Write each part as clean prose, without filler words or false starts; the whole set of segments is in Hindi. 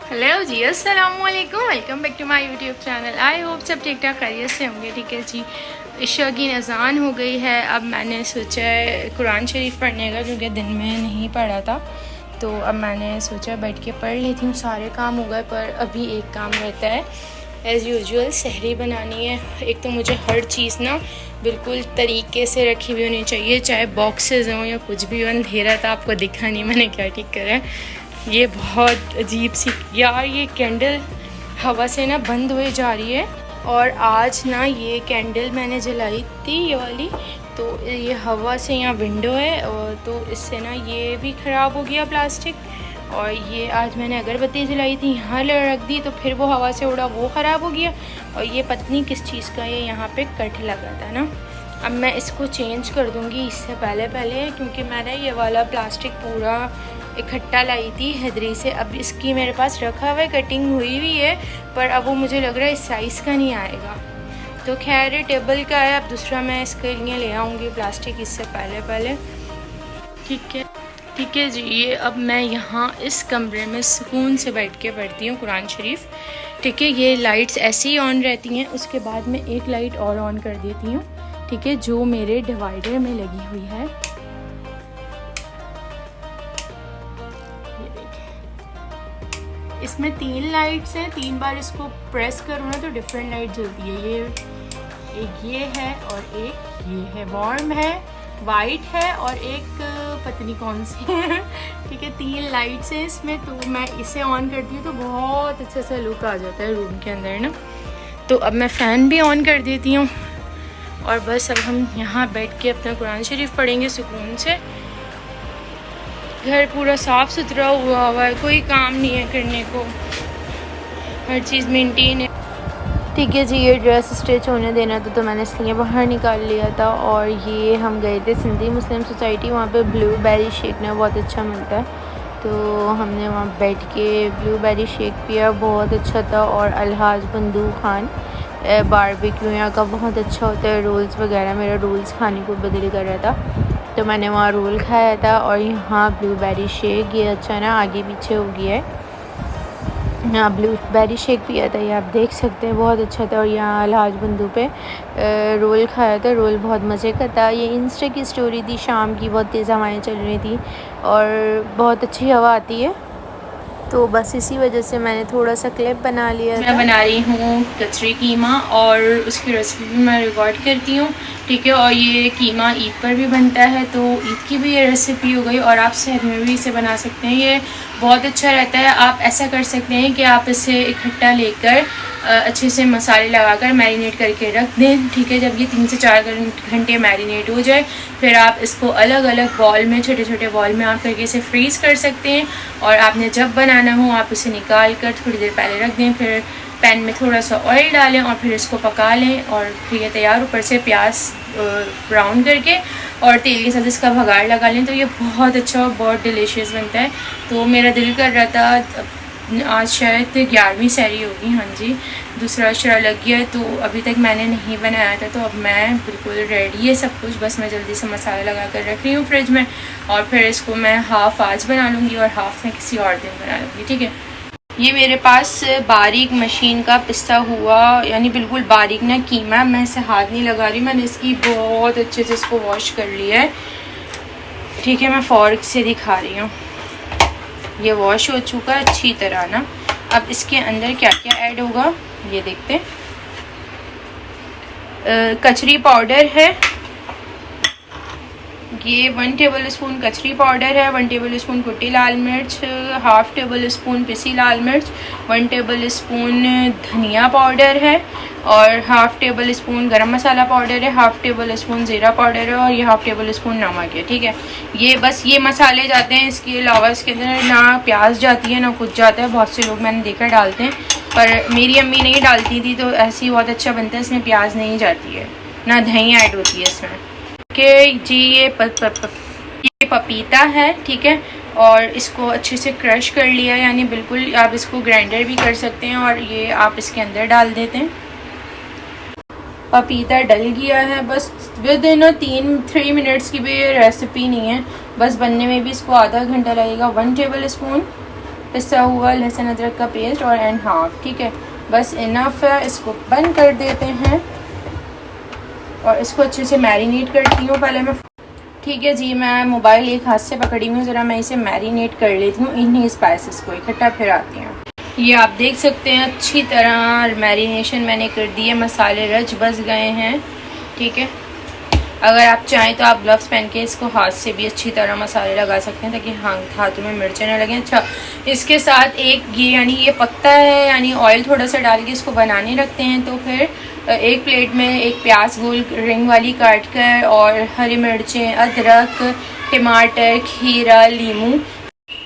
हेलो जी, अस्सलाम वालेकुम। Welcome back to my YouTube channel. I hope सब ठीक ठाक खैरियत से होंगे। ठीक है जी, इशा की अज़ान हो गई है। अब मैंने सोचा है कुरान शरीफ पढ़ने का, क्योंकि दिन में नहीं पढ़ा था, तो अब मैंने सोचा बैठ के पढ़ लेती हूँ। सारे काम हो गए, पर अभी एक काम रहता है एज़ यूजुअल, सहरी बनानी है। एक तो मुझे हर चीज़ ना बिल्कुल तरीके से रखी हुई होनी चाहिए, चाहे बॉक्सेस हों या कुछ भी हो। अंधेरा था, आपको दिखा नहीं मैंने क्या ठीक करा है। ये बहुत अजीब सी यार, ये कैंडल हवा से ना बंद हुई जा रही है। और आज ना ये कैंडल मैंने जलाई थी, ये वाली, तो ये हवा से यहाँ विंडो है, और तो इससे ना ये भी ख़राब हो गया प्लास्टिक। और ये आज मैंने अगरबत्ती जलाई थी, यहाँ रख दी, तो फिर वो हवा से उड़ा, वो ख़राब हो गया। और ये पता नहीं किस चीज़ का ये यहाँ पे कट लगा था ना। अब मैं इसको चेंज कर दूँगी इससे पहले, क्योंकि मैंने ये वाला प्लास्टिक पूरा इकट्ठा लाई थी हैदरी से। अब इसकी मेरे पास रखा हुआ है, कटिंग हुई हुई है, पर अब वो मुझे लग रहा है इस साइज़ का नहीं आएगा। तो खैर टेबल का है, अब दूसरा मैं इसके लिए ले आऊँगी प्लास्टिक इससे पहले। ठीक है जी। ये अब मैं यहाँ इस कमरे में सुकून से बैठ के पढ़ती हूँ कुरान शरीफ। ठीक है, ये लाइट्स ऐसे ही ऑन रहती हैं। उसके बाद मैं एक लाइट और ऑन कर देती हूँ, ठीक है, जो मेरे डिवाइडर में लगी हुई है। ये देखिए, इसमें 3 लाइट्स हैं। 3 बार इसको प्रेस करूँ ना तो डिफरेंट लाइट जलती है। ये एक ये है, और एक ये है, वार्म है, वाइट है, और एक पता नहीं कौन सी है। ठीक है, 3 लाइट्स हैं इसमें। तो मैं इसे ऑन करती हूँ तो बहुत अच्छा सा लुक आ जाता है रूम के अंदर ना। तो अब मैं फ़ैन भी ऑन कर देती हूँ, और बस अब हम यहाँ बैठ के अपना कुरान शरीफ पढ़ेंगे सुकून से। घर पूरा साफ़ सुथरा हुआ है, कोई काम नहीं है करने को, हर चीज़ मेंटेन है। ठीक है जी, ये ड्रेस स्टिच होने देना था, तो मैंने इसलिए बाहर निकाल लिया था। और ये हम गए थे सिंधी मुस्लिम सोसाइटी, वहाँ पे ब्लूबेरी शेक ना बहुत अच्छा मिलता है, तो हमने वहाँ बैठ के ब्लूबेरी शेक पिया, बहुत अच्छा था। और अलहाज बंदूक खान बारबेक्यू यहाँ का बहुत अच्छा होता है। रोल्स वगैरह, मेरा रोल्स खाने को बदल कर रहा था, तो मैंने वहाँ रोल खाया था। और यहाँ ब्लूबेरी शेक, ये अच्छा ना आगे पीछे हो गया है। यहाँ ब्लूबेरी शेक पिया था, ये आप देख सकते हैं, बहुत अच्छा था। और यहाँ अलहाज बंदू पे रोल खाया था, रोल बहुत मज़े का था। ये इंस्टा की स्टोरी थी, शाम की बहुत तेज़ हवाएं चल रही थी और बहुत अच्छी हवा आती है, तो बस इसी वजह से मैंने थोड़ा सा क्लिप बना लिया था। मैं बना रही हूँ कचरी कीमा, और उसकी रेसिपी भी मैं रिकॉर्ड करती हूँ। ठीक है, और ये कीमा ईद पर भी बनता है, तो ईद की भी ये रेसिपी हो गई। और आप सहर में भी इसे बना सकते हैं, ये बहुत अच्छा रहता है। आप ऐसा कर सकते हैं कि आप इसे इकट्ठा लेकर अच्छे से मसाले लगाकर मैरिनेट करके रख दें। ठीक है, जब ये 3 से 4 घंटे मैरिनेट हो जाए, फिर आप इसको अलग अलग बॉल में, छोटे छोटे बॉल में आप करके इसे फ्रीज़ कर सकते हैं। और आपने जब बनाना हो आप इसे निकाल कर थोड़ी देर पहले रख दें, फिर पैन में थोड़ा सा ऑयल डालें और फिर इसको पका लें, और फिर ये तैयार। ऊपर से प्याज ब्राउन करके और तेल के साथ इसका भगाड़ लगा लें, तो ये बहुत अच्छा और बहुत डिलीशियस बनता है। तो मेरा दिल कर रहा था, आज शायद 11वीं सहरी होगी, हाँ जी, दूसरा अशरा लग गया, तो अभी तक मैंने नहीं बनाया था। तो अब मैं बिल्कुल रेडी है सब कुछ, बस मैं जल्दी से मसाला लगा कर रख रही हूँ फ्रिज में, और फिर इसको मैं हाफ़ आज बना लूँगी और हाफ़ में किसी और दिन बना लूँगी। ठीक है, ये मेरे पास बारीक मशीन का पिसा हुआ, यानी बिल्कुल बारीक ना कीमा, मैं इसे हाथ नहीं लगा रही, मैंने इसकी बहुत अच्छे से इसको वॉश कर लिया है। ठीक है, मैं फ़ॉर्क से दिखा रही हूँ, ये वॉश हो चुका है अच्छी तरह ना। अब इसके अंदर क्या क्या ऐड होगा ये देखते हैं। कचरी पाउडर है, ये 1 टेबल स्पून कचरी पाउडर है, 1 टेबल स्पून कुटी लाल मिर्च, हाफ़ टेबल स्पून पिसी लाल मिर्च, 1 टेबल स्पून धनिया पाउडर है, और हाफ़ टेबल स्पून गरम मसाला पाउडर है, हाफ़ टेबल स्पून ज़ीरा पाउडर है, और ये हाफ़ टेबल स्पून नमक है। ठीक है, ये बस ये मसाले जाते हैं। इसके अलावा इसके अंदर ना प्याज जाती है ना कुछ जाता है, बहुत से लोग मैंने देखा डालते हैं, पर मेरी अम्मी नहीं डालती थी, तो ऐसे ही बहुत अच्छा बनता है। इसमें प्याज नहीं जाती है, ना दही ऐड होती है इसमें। कि जी ये पपीता है, ठीक है, और इसको अच्छे से क्रश कर लिया, यानी बिल्कुल आप इसको ग्राइंडर भी कर सकते हैं, और ये आप इसके अंदर डाल देते हैं। पपीता डल गया है, बस विद इन 3 मिनट्स की भी रेसिपी नहीं है, बस बनने में भी इसको आधा घंटा लगेगा। 1 टेबल स्पून पिसा हुआ लहसुन अदरक का पेस्ट और एंड हाफ, ठीक है, बस इनफ है। इसको बंद कर देते हैं और इसको अच्छे से मैरिनेट करती हूँ पहले मैं। ठीक है जी, मैं मोबाइल एक हाथ से पकड़ी हूँ, ज़रा मैं इसे मैरिनेट कर लेती हूँ इन्हीं स्पाइसेस को इकट्ठा, फिर आती हूँ। ये आप देख सकते हैं अच्छी तरह मैरिनेशन मैंने कर दी है, मसाले रच बस गए हैं, ठीक है। अगर आप चाहें तो आप ग्लव्स पहन के इसको हाथ से भी अच्छी तरह मसाले लगा सकते हैं ताकि हाथों में मिर्चें ना लगें। अच्छा, इसके साथ एक ये यानी ये पकता है, यानी ऑयल थोड़ा सा डाल के इसको बनाने रखते हैं। तो फिर एक प्लेट में एक प्याज गोल रिंग वाली काट कर और हरी मिर्चें, अदरक, टमाटर, खीरा, नींबू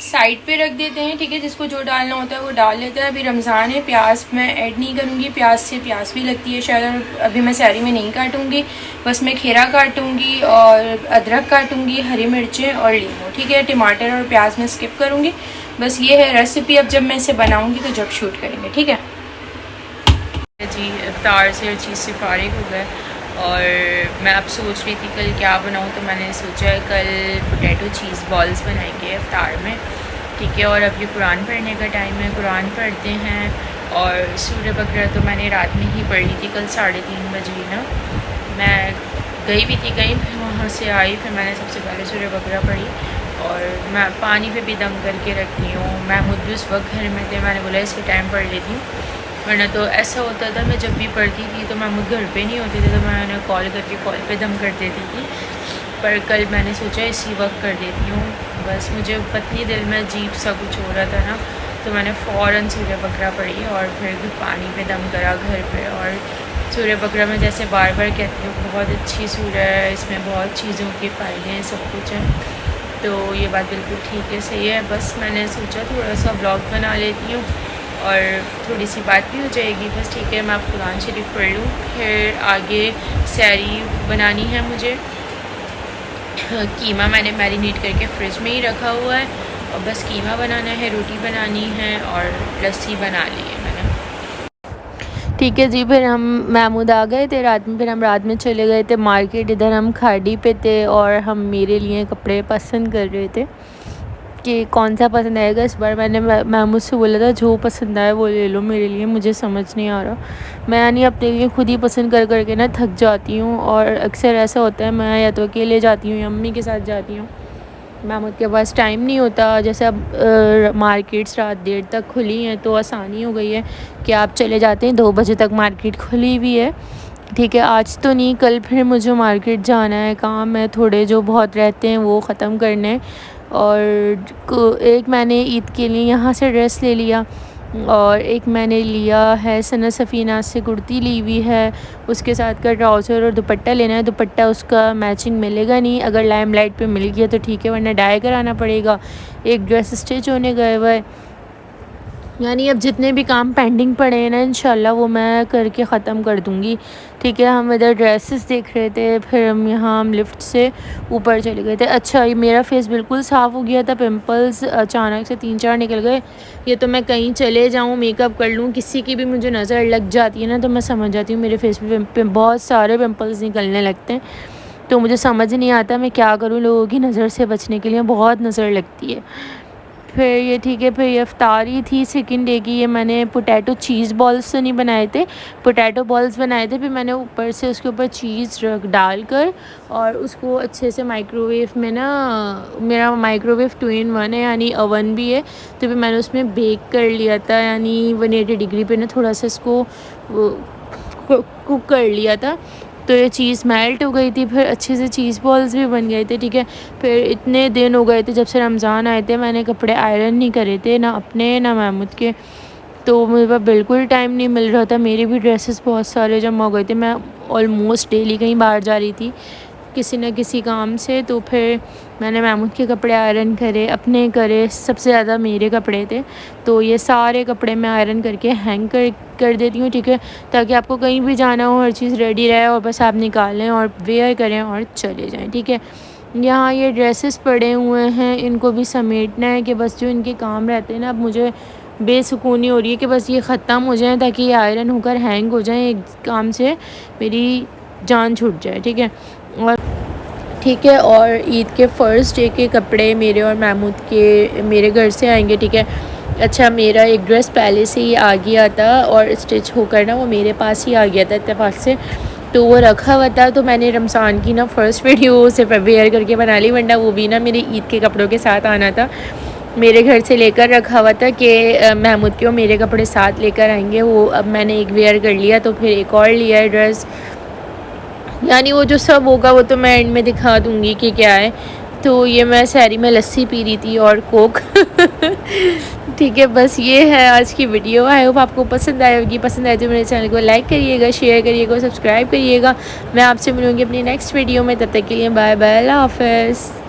साइड पे रख देते हैं, ठीक है। जिसको जो डालना होता है वो डाल लेता है। अभी रमज़ान है, प्याज मैं ऐड नहीं करूँगी, प्याज से प्याज भी लगती है शायद, अभी मैं सहरी में नहीं काटूँगी, बस मैं खीरा काटूँगी और अदरक काटूँगी, हरी मिर्चें और नींबू, ठीक है। टमाटर और प्याज में स्किप करूँगी। बस ये है रेसिपी। अब जब मैं इसे बनाऊँगी तो जब शूट करेंगे, ठीक है जी। इफ्तार से हर चीज़ से फारिग हो गए और मैं अब सोच रही थी कल क्या बनाऊँ, तो मैंने सोचा कल पोटैटो चीज़ बॉल्स बनाएंगे इफ्तार में, ठीक है। और अब ये कुरान पढ़ने का टाइम है, कुरान पढ़ते हैं। और सूरह बकरा तो मैंने रात में ही पढ़ी थी कल 3:30 बजे ना, मैं गई भी थी कहीं, फिर वहाँ से आई, फिर मैंने सबसे पहले सूरह बकरा पढ़ी। और मैं पानी पे भी दम करके रखती हूँ। महमूद भी उस वक्त घर में थे, मैंने बोला इसी टाइम पढ़ लेती हूँ, वरना तो ऐसा होता था मैं जब भी पढ़ती थी तो महमूद घर पे नहीं होते थे तो मैं उन्हें कॉल करके कॉल पे दम कर देती थी। पर कल मैंने सोचा इसी वक्त कर देती हूँ। बस मुझे पत्नी दिल में अजीब सा कुछ हो रहा था ना, तो मैंने फ़ौरन सूरह बकरा पढ़ी और फिर पानी पे दम करा घर पे। और सूरह बकरा में जैसे बार बार कहती हूँ बहुत अच्छी सूरह है, इसमें बहुत चीज़ों के फ़ायदे हैं, सब कुछ है, तो ये बात बिल्कुल ठीक है, सही है। बस मैंने सोचा थोड़ा सा ब्लॉग बना लेती हूँ और थोड़ी सी बात भी हो जाएगी, बस ठीक है। मैं अब कुरान शरीफ पढ़ लूँ, फिर आगे सहरी बनानी है मुझे। कीमा मैंने मैरिनेट करके फ्रिज में ही रखा हुआ है और बस कीमा बनाना है, रोटी बनानी है और लस्सी बना ली है मैंने, ठीक है जी। फिर हम महमूद आ गए थे रात में, फिर हम रात में चले गए थे मार्केट, इधर हम खाड़ी पे थे और हम मेरे लिए कपड़े पसंद कर रहे थे कि कौन सा पसंद आएगा इस बार। मैंने महमूद से बोला था जो पसंद आए वो ले लो मेरे लिए, मुझे समझ नहीं आ रहा, मैं यानी अपने लिए खुद ही पसंद कर करके ना थक जाती हूँ। और अक्सर ऐसा होता है मैं या तो अकेले जाती हूँ या अम्मी के साथ जाती हूँ, महमूद के पास टाइम नहीं होता। जैसे अब मार्केट्स रात देर तक खुली हैं तो आसानी हो गई है कि आप चले जाते हैं, 2 बजे तक मार्केट खुली हुई है, ठीक है। आज तो नहीं, कल फिर मुझे मार्केट जाना है, काम है थोड़े जो बहुत रहते हैं वो ख़त्म करने। और एक मैंने ईद के लिए यहाँ से ड्रेस ले लिया और एक मैंने लिया है सना सफ़ीना से कुर्ती ली हुई है, उसके साथ का ट्राउज़र और दुपट्टा लेना है। दुपट्टा उसका मैचिंग मिलेगा नहीं, अगर लाइमलाइट पे मिल गया तो ठीक है, वरना डाई कराना पड़ेगा। एक ड्रेस स्टिच होने गए हुआ है, यानी अब जितने भी काम पेंडिंग पड़े हैं ना इंशाल्लाह वो मैं करके ख़त्म कर दूँगी, ठीक है। हम इधर ड्रेसेस देख रहे थे, फिर हम लिफ्ट से ऊपर चले गए थे। अच्छा, ये मेरा फेस बिल्कुल साफ़ हो गया था, पिंपल्स अचानक से 3-4 निकल गए। ये तो मैं कहीं चले जाऊँ, मेकअप कर लूँ, किसी की भी मुझे नज़र लग जाती है ना तो मैं समझ जाती हूँ मेरे फेस पे बहुत सारे पिंपल्स निकलने लगते हैं। तो मुझे समझ नहीं आता मैं क्या करूँ लोगों की नज़र से बचने के लिए, बहुत नज़र लगती है। फिर ये ठीक है, फिर ये इफ्तारी थी सेकंड डे की। ये मैंने पोटैटो चीज़ बॉल्स तो नहीं बनाए थे, पोटैटो बॉल्स बनाए थे। फिर मैंने ऊपर से उसके ऊपर चीज़ डाल कर और उसको अच्छे से माइक्रोवेव में ना, मेरा माइक्रोवेव 2 in 1 है यानी ओवन भी है, तो फिर मैंने उसमें बेक कर लिया था, यानी 180 डिग्री पे ना थोड़ा सा इसको कुक कर लिया था। तो ये चीज़ मेल्ट हो गई थी, फिर अच्छे से चीज़ बॉल्स भी बन गए थे, ठीक है। फिर इतने दिन हो गए थे जब से रमज़ान आए थे, मैंने कपड़े आयरन नहीं करे थे, ना अपने ना महमूद के, तो मेरे पास बिल्कुल टाइम नहीं मिल रहा था। मेरे भी ड्रेसेस बहुत सारे जमा हो गए थे, मैं ऑलमोस्ट डेली कहीं बाहर जा रही थी किसी न किसी काम से। तो फिर मैंने महमूद के कपड़े आयरन करे, अपने करे, सबसे ज़्यादा मेरे कपड़े थे, तो ये सारे कपड़े मैं आयरन करके हैंग कर देती हूँ, ठीक है, ताकि आपको कहीं भी जाना हो हर चीज़ रेडी रहे और बस आप निकालें और वेयर करें और चले जाएं, ठीक है। यहाँ ये ड्रेसेस पड़े हुए हैं, इनको भी समेटना है कि बस जो इनके काम रहते हैं ना, अब मुझे बेसुकूनी हो रही है कि बस ये ख़त्म हो जाए ताकि ये आयरन होकर हैंग हो जाए, एक काम से मेरी जान छूट जाए, ठीक है। और ठीक है, और ईद के फ़र्स्ट डे के कपड़े मेरे और महमूद के मेरे घर से आएंगे, ठीक है। अच्छा मेरा एक ड्रेस पहले से ही आ गया था और स्टिच होकर ना वो मेरे पास ही आ गया था इत्तेफाक से, तो वो रखा हुआ था। तो मैंने रमज़ान की ना फ़र्स्ट वीडियो सिर्फ वेयर करके बना ली, वरना वो भी ना मेरे ईद के कपड़ों के साथ आना था। मेरे घर से लेकर रखा हुआ था कि महमूद के वो मेरे कपड़े साथ लेकर आएंगे। वो अब मैंने एक वेयर कर लिया तो फिर एक और लिया है ड्रेस, यानी वो जो सब होगा वो तो मैं एंड में दिखा दूँगी कि क्या है। तो ये मैं सहरी में लस्सी पी रही थी और कोक ठीक है, बस ये है आज की वीडियो। आई होप आपको पसंद आई होगी। पसंद आए तो मेरे चैनल को लाइक करिएगा, शेयर करिएगा, सब्सक्राइब करिएगा। मैं आपसे मिलूँगी अपनी नेक्स्ट वीडियो में, तब तक के लिए बाय बाय, अल्लाह हाफ़िज़।